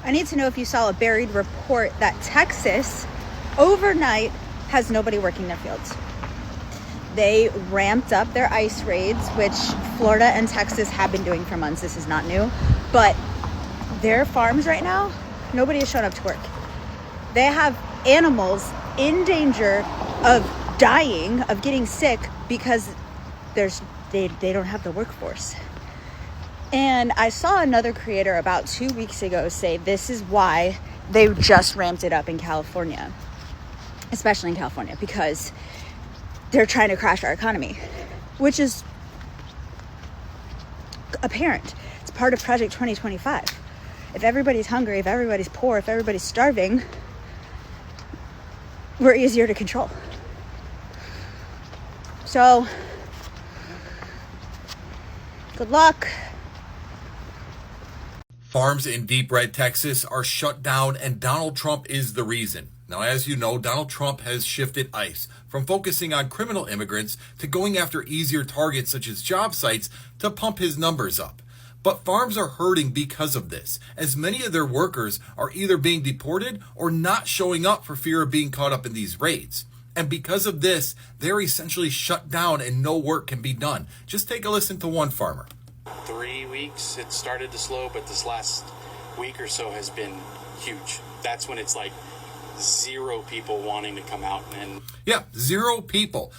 I need to know if you saw a buried report that Texas overnight has nobody working their fields. They ramped up their ice raids, which Florida and Texas have been doing for months. This is not new, but their farms right now, nobody has shown up to work. They have animals in danger of dying, of getting sick, because they don't have the workforce. And I saw another creator about 2 weeks ago say this is why they just ramped it up in California, especially in California, because they're trying to crash our economy, which is apparent. It's part of Project 2025. If everybody's hungry, if everybody's poor, if everybody's starving, we're easier to control. So, good luck. Farms in deep red Texas are shut down, and Donald Trump is the reason. Now, as you know, Donald Trump has shifted ICE from focusing on criminal immigrants to going after easier targets such as job sites to pump his numbers up. But farms are hurting because of this, as many of their workers are either being deported or not showing up for fear of being caught up in these raids. And because of this, they're essentially shut down and no work can be done. Just take a listen to one farmer. 3 weeks it started to slow, but this last week or so has been huge. That's when it's like zero people wanting to come out. And yeah, zero people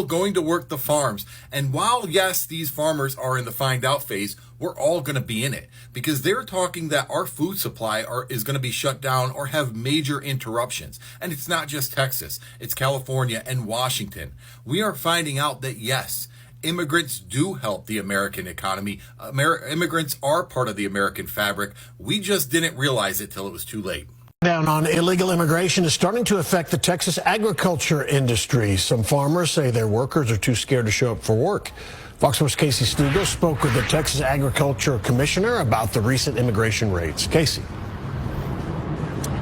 going to work the farms. And while yes, these farmers are in the find out phase, we're all going to be in it, because they're talking that our food supply is going to be shut down or have major interruptions. And it's not just Texas, it's California and Washington. We are finding out that yes, immigrants do help the American economy. Immigrants are part of the American fabric. We just didn't realize it till it was too late. Down on illegal immigration is starting to affect the Texas agriculture industry. Some farmers say their workers are too scared to show up for work. Fox 4's Casey Stegall spoke with the Texas Agriculture Commissioner about the recent immigration raids. Casey.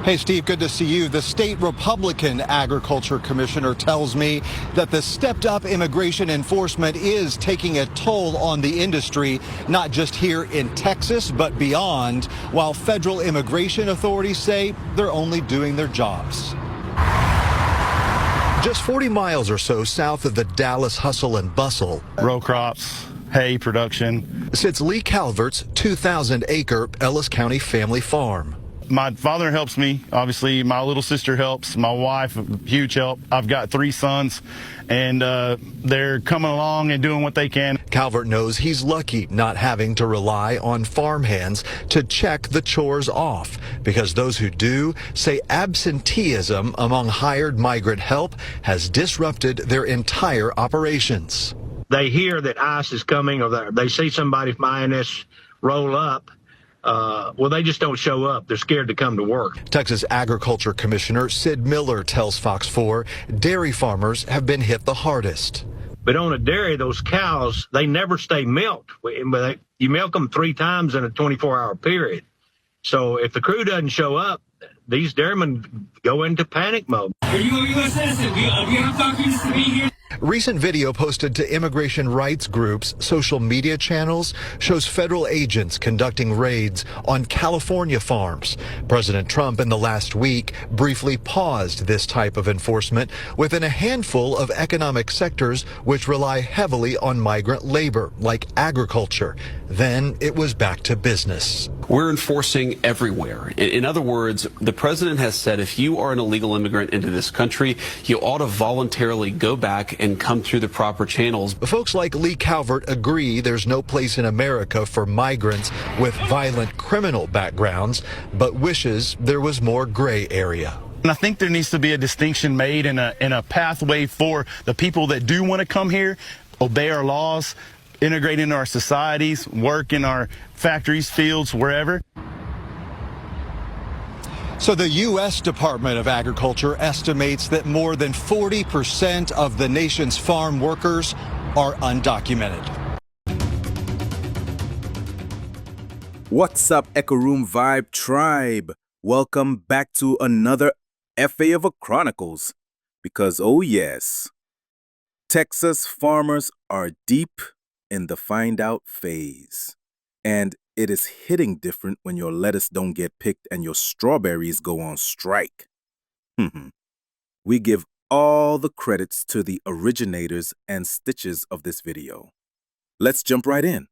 Hey, Steve, good to see you. The state Republican Agriculture Commissioner tells me that the stepped up immigration enforcement is taking a toll on the industry, not just here in Texas, but beyond, while federal immigration authorities say they're only doing their jobs. Just 40 miles or so south of the Dallas hustle and bustle, row crops, hay production, sits Lee Calvert's 2,000-acre Ellis County family farm. My father helps me. Obviously, my little sister helps. My wife, huge help. I've got 3 sons, and they're coming along and doing what they can. Calvert knows he's lucky not having to rely on farm hands to check the chores off, because those who do say absenteeism among hired migrant help has disrupted their entire operations. They hear that ICE is coming, or they see somebody from INS roll up. Well, they just don't show up. They're scared to come to work. Texas Agriculture Commissioner Sid Miller tells Fox 4 dairy farmers have been hit the hardest. But on a dairy, those cows, they never stay milked. You milk them 3 times in a 24-hour period. So if the crew doesn't show up, these dairymen go into panic mode. Are you a U.S. citizen? Do you have documents to be here? Recent video posted to immigration rights groups' social media channels shows federal agents conducting raids on California farms. President Trump in the last week briefly paused this type of enforcement within a handful of economic sectors which rely heavily on migrant labor, like agriculture. Then it was back to business. We're enforcing everywhere. In other words, the president has said if you are an illegal immigrant into this country, you ought to voluntarily go back and come through the proper channels. Folks like Lee Calvert agree there's no place in America for migrants with violent criminal backgrounds, but wishes there was more gray area. And I think there needs to be a distinction made in a pathway for the people that do want to come here, obey our laws, integrate into our societies, work in our factories, fields, wherever. So the U.S. Department of Agriculture estimates that more than 40% of the nation's farm workers are undocumented. What's up, Echo Room Vibe Tribe? Welcome back to another FA of a Chronicles. Because, oh yes, Texas farmers are deep in the find out phase. And it is hitting different when your lettuce don't get picked and your strawberries go on strike. We give all the credits to the originators and stitches of this video. Let's jump right in.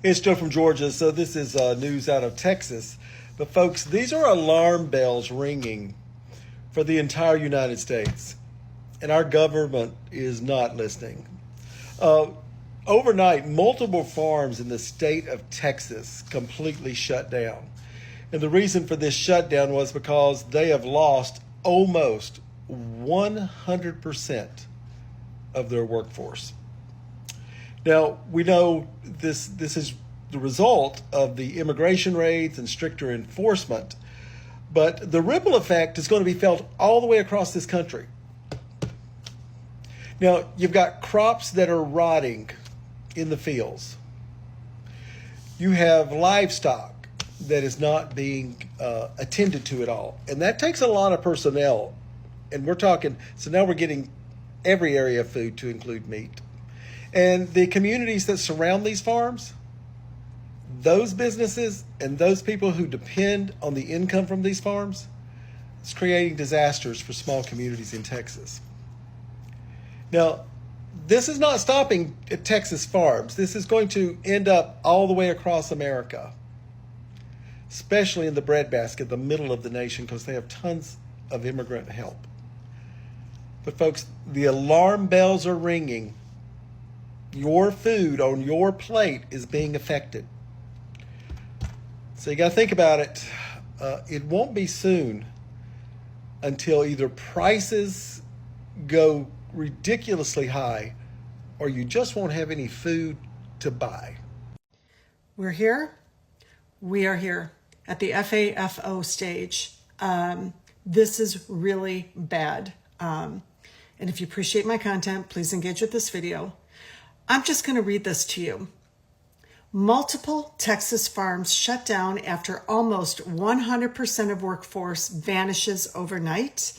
It's Joe from Georgia. So this is news out of Texas. But folks, these are alarm bells ringing for the entire United States. And our government is not listening. Overnight, multiple farms in the state of Texas completely shut down. And the reason for this shutdown was because they have lost almost 100% of their workforce. Now, we know this is the result of the immigration raids and stricter enforcement, but the ripple effect is going to be felt all the way across this country. Now, you've got crops that are rotting in the fields. You have livestock that is not being attended to at all. And that takes a lot of personnel. And we're talking, so now we're getting every area of food to include meat. And the communities that surround these farms, those businesses and those people who depend on the income from these farms, it's creating disasters for small communities in Texas. Now, this is not stopping at Texas farms. This is going to end up all the way across America, especially in the breadbasket, the middle of the nation, because they have tons of immigrant help. But folks, the alarm bells are ringing. Your food on your plate is being affected. So you got to think about it. It won't be soon until either prices go ridiculously high or you just won't have any food to buy. We're here. We are here at the FAFO stage. This is really bad. And if you appreciate my content, please engage with this video. I'm just going to read this to you. Multiple Texas farms shut down after almost 100% of workforce vanishes overnight.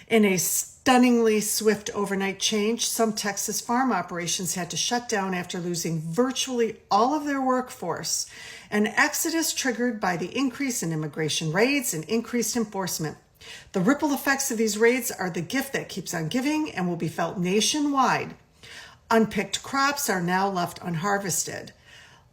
In a stunningly swift overnight change, some Texas farm operations had to shut down after losing virtually all of their workforce, an exodus triggered by the increase in immigration raids and increased enforcement. The ripple effects of these raids are the gift that keeps on giving and will be felt nationwide. Unpicked crops are now left unharvested.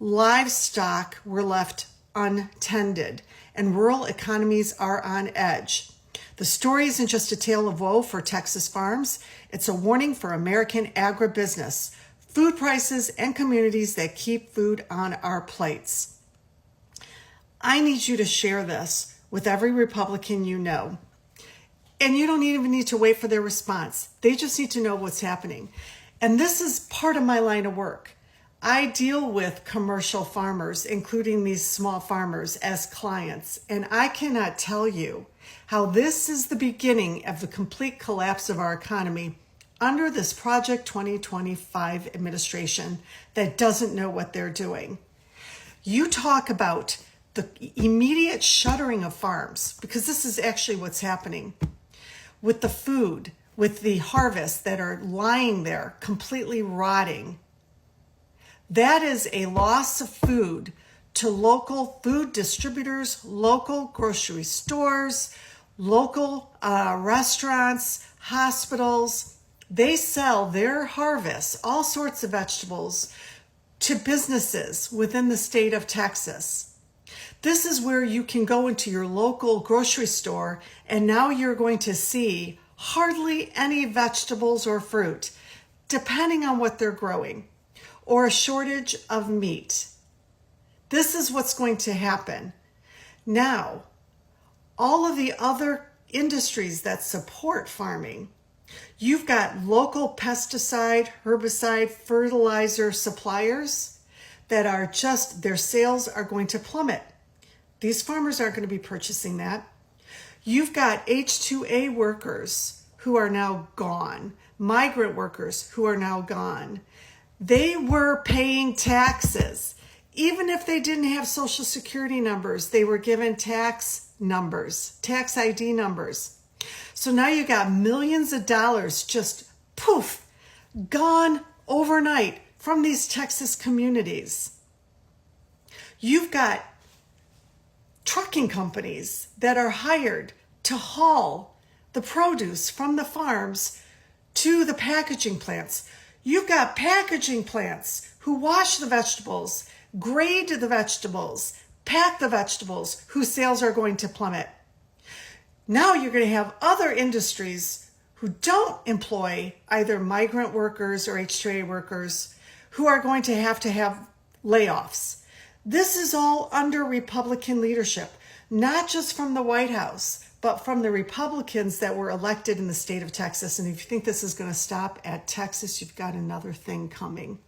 Livestock were left untended, and rural economies are on edge. The story isn't just a tale of woe for Texas farms. It's a warning for American agribusiness, food prices, and communities that keep food on our plates. I need you to share this with every Republican you know. And you don't even need to wait for their response. They just need to know what's happening. And this is part of my line of work. I deal with commercial farmers, including these small farmers, as clients. And I cannot tell you how this is the beginning of the complete collapse of our economy under this Project 2025 administration that doesn't know what they're doing. You talk about the immediate shuttering of farms, because this is actually what's happening with the food, with the harvests that are lying there completely rotting. That is a loss of food to local food distributors, local grocery stores, local restaurants, hospitals. They sell their harvests, all sorts of vegetables, to businesses within the state of Texas. This is where you can go into your local grocery store, and now you're going to see hardly any vegetables or fruit, depending on what they're growing, or a shortage of meat. This is what's going to happen. Now, all of the other industries that support farming, you've got local pesticide, herbicide, fertilizer suppliers that are just, their sales are going to plummet. These farmers aren't going to be purchasing that. You've got H-2A workers who are now gone, migrant workers who are now gone. They were paying taxes. Even if they didn't have Social Security numbers, they were given tax numbers, tax ID numbers. So now you got millions of dollars just poof, gone overnight from these Texas communities. You've got trucking companies that are hired to haul the produce from the farms to the packaging plants. You've got packaging plants who wash the vegetables, grade the vegetables, pack the vegetables, whose sales are going to plummet. Now you're going to have other industries who don't employ either migrant workers or H2A workers who are going to have layoffs. This is all under Republican leadership, not just from the White House, but from the Republicans that were elected in the state of Texas. And if you think this is going to stop at Texas, you've got another thing coming.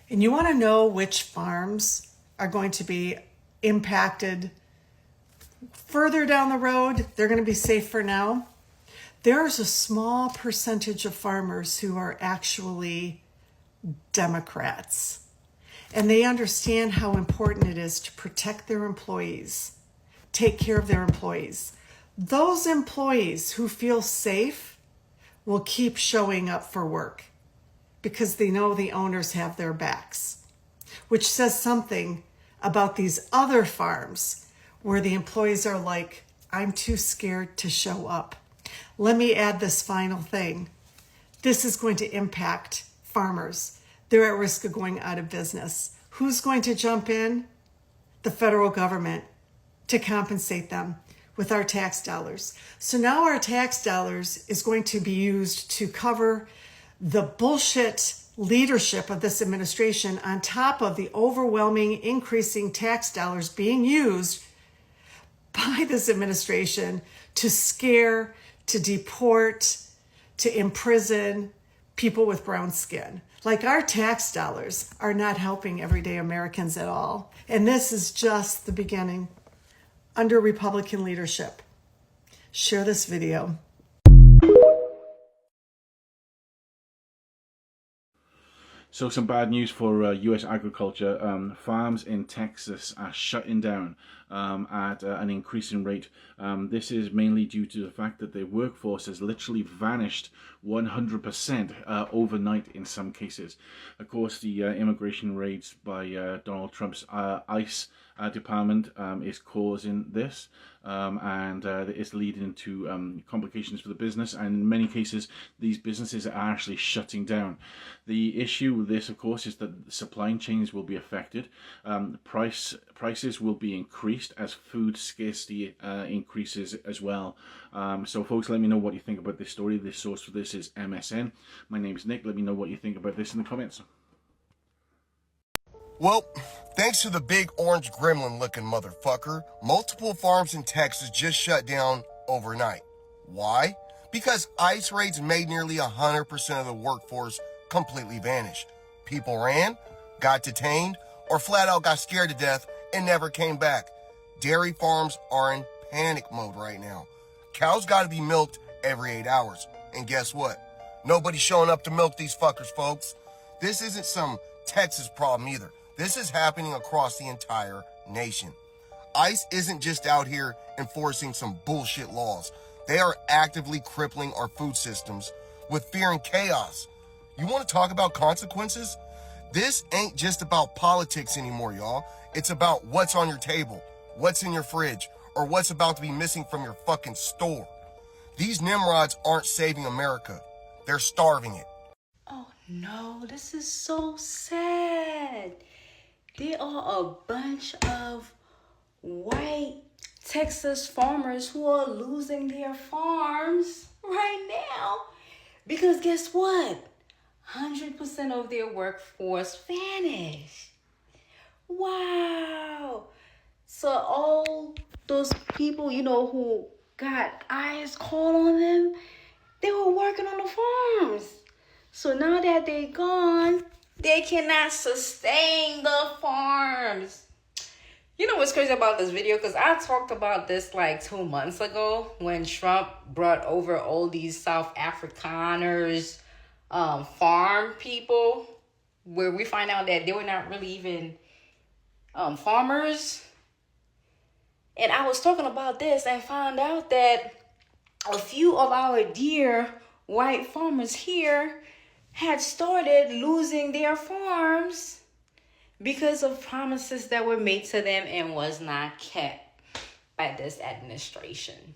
And you want to know which farms are going to be impacted further down the road? They're going to be safe for now. There's a small percentage of farmers who are actually Democrats. And they understand how important it is to protect their employees, take care of their employees. Those employees who feel safe will keep showing up for work because they know the owners have their backs, which says something about these other farms where the employees are like, I'm too scared to show up. Let me add this final thing. This is going to impact farmers. They're at risk of going out of business. Who's going to jump in? The federal government, to compensate them with our tax dollars. So now our tax dollars is going to be used to cover the bullshit leadership of this administration on top of the overwhelming increasing tax dollars being used by this administration to scare, to deport, to imprison people with brown skin. Like, our tax dollars are not helping everyday Americans at all. And this is just the beginning under Republican leadership. Share this video. So some bad news for U.S. agriculture. Farms in Texas are shutting down at an increasing rate. This is mainly due to the fact that the workforce has literally vanished 100% overnight in some cases. Of course, the immigration raids by Donald Trump's ICE department is causing this, and it's leading to complications for the business, and in many cases these businesses are actually shutting down. The issue with this, of course, is that the supply chains will be affected. Prices will be increased as food scarcity increases as well. So folks, let me know what you think about this story. The source for this is MSN. My name is Nick. Let me know what you think about this in the comments. Well, thanks to the big orange gremlin looking motherfucker, multiple farms in Texas just shut down overnight. Why? Because ICE raids made nearly 100% of the workforce completely vanish. People ran, got detained, or flat out got scared to death and never came back. Dairy farms are in panic mode right now. Cows gotta be milked every 8 hours. And guess what? Nobody's showing up to milk these fuckers, folks. This isn't some Texas problem either. This is happening across the entire nation. ICE isn't just out here enforcing some bullshit laws. They are actively crippling our food systems with fear and chaos. You want to talk about consequences? This ain't just about politics anymore, y'all. It's about what's on your table, what's in your fridge, or what's about to be missing from your fucking store. These Nimrods aren't saving America. They're starving it. Oh no, this is so sad. There are a bunch of white Texas farmers who are losing their farms right now. Because guess what? 100% of their workforce vanished. Wow. So all those people, who got eyes called on them, they were working on the farms. So now that they're gone, they cannot sustain the farms. You know what's crazy about this video? Because I talked about this like 2 months ago when Trump brought over all these South Afrikaners, farm people, where we find out that they were not really even farmers. And I was talking about this and found out that a few of our dear white farmers here had started losing their farms because of promises that were made to them and was not kept by this administration.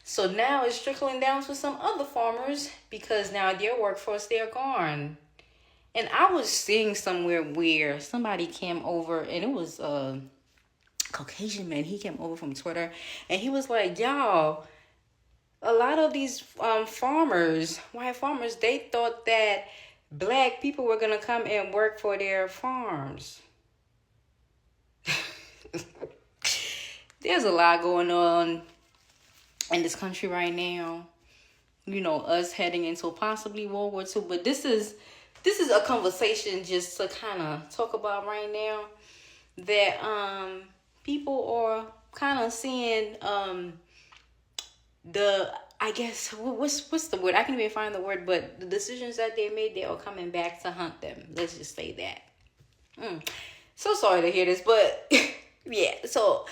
So now it's trickling down to some other farmers because now their workforce, they're gone. And I was seeing somewhere where somebody came over, and it was a Caucasian man. He came over from Twitter, and he was like, y'all, a lot of these farmers, white farmers, they thought that black people were going to come and work for their farms. There's a lot going on in this country right now. You know, us heading into possibly World War II. But this is a conversation just to kind of talk about right now. That people are kind of seeing I guess what's the word? I can't even find the word, but the decisions that they made, they are coming back to hunt them. Let's just say that. So sorry to hear this, but yeah. So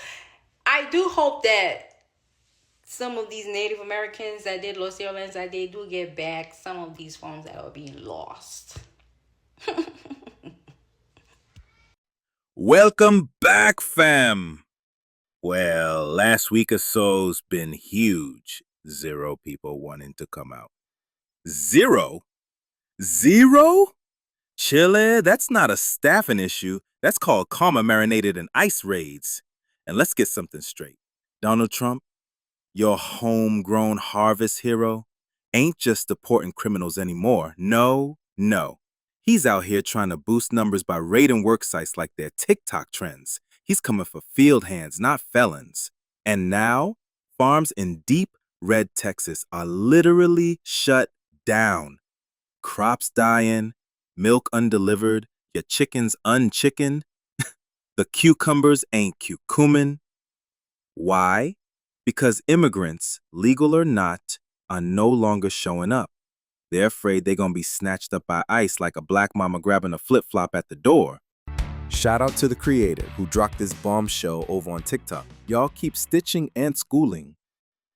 I do hope that some of these Native Americans that did lose their lands, that they do get back some of these farms that are being lost. Welcome back, fam. Well, last week or so's been huge. 0 people wanting to come out. 0? 0? Chile, that's not a staffing issue. That's called karma marinated in ice raids. And let's get something straight. Donald Trump, your homegrown harvest hero, ain't just deporting criminals anymore. No. He's out here trying to boost numbers by raiding work sites like their TikTok trends. He's coming for field hands, not felons. And now, farms in deep red Texas are literally shut down. Crops dying, milk undelivered, your chickens unchickened. The cucumbers ain't cucumin. Why? Because immigrants, legal or not, are no longer showing up. They're afraid they're gonna be snatched up by ICE like a black mama grabbing a flip-flop at the door. Shout out to the creator who dropped this bombshell over on TikTok. Y'all keep stitching and schooling.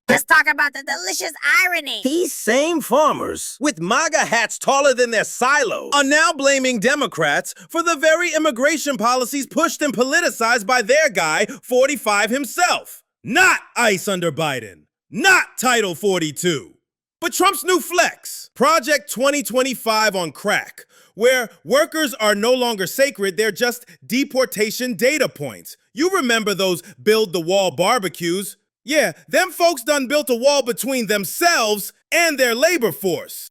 Let's talk about the delicious irony. These same farmers, with MAGA hats taller than their silos, are now blaming Democrats for the very immigration policies pushed and politicized by their guy, 45 himself. Not ICE under Biden. Not Title 42. But Trump's new flex, Project 2025 on crack, where workers are no longer sacred, they're just deportation data points. You remember those build the wall barbecues. Yeah, them folks done built a wall between themselves and their labor force.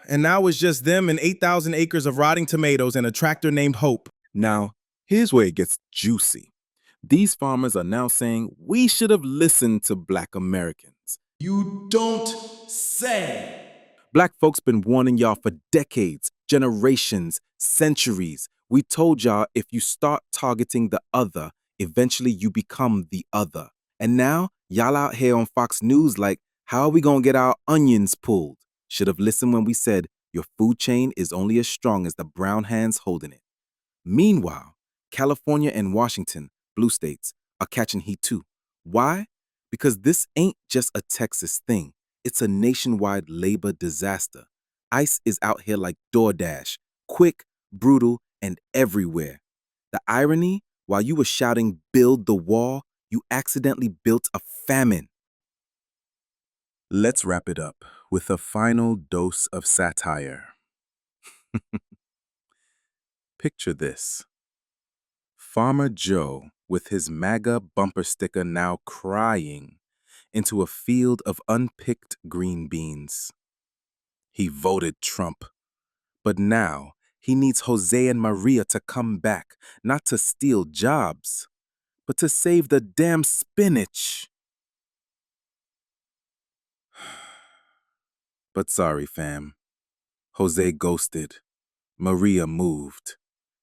And now it's just them and 8,000 acres of rotting tomatoes and a tractor named Hope. Now, here's where it gets juicy. These farmers are now saying we should have listened to Black Americans. You don't say. Black folks been warning y'all for decades, generations, centuries. We told y'all if you start targeting the other, eventually you become the other. And now, y'all out here on Fox News like, how are we gonna get our onions pulled? Should have listened when we said your food chain is only as strong as the brown hands holding it. Meanwhile, California and Washington, blue states, are catching heat too. Why? Because this ain't just a Texas thing. It's a nationwide labor disaster. ICE is out here like DoorDash, quick, brutal, and everywhere. The irony, while you were shouting, build the wall, you accidentally built a famine. Let's wrap it up with a final dose of satire. Picture this. Farmer Joe, with his MAGA bumper sticker now crying, into a field of unpicked green beans. He voted Trump, but now he needs Jose and Maria to come back, not to steal jobs, but to save the damn spinach. But sorry, fam. Jose ghosted, Maria moved,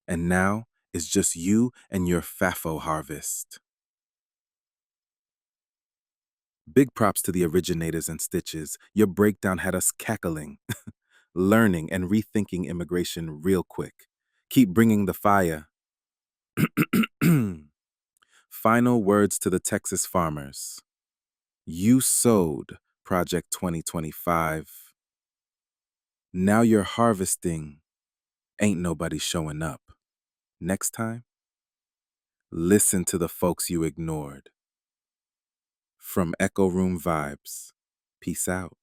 and now it's just you and your FAFO harvest. Big props to the originators and stitches. Your breakdown had us cackling, learning and rethinking immigration real quick. Keep bringing the fire. Final words to the Texas farmers. You sowed Project 2025. Now you're harvesting. Ain't nobody showing up. Next time, listen to the folks you ignored. From Echo Room Vibes, peace out.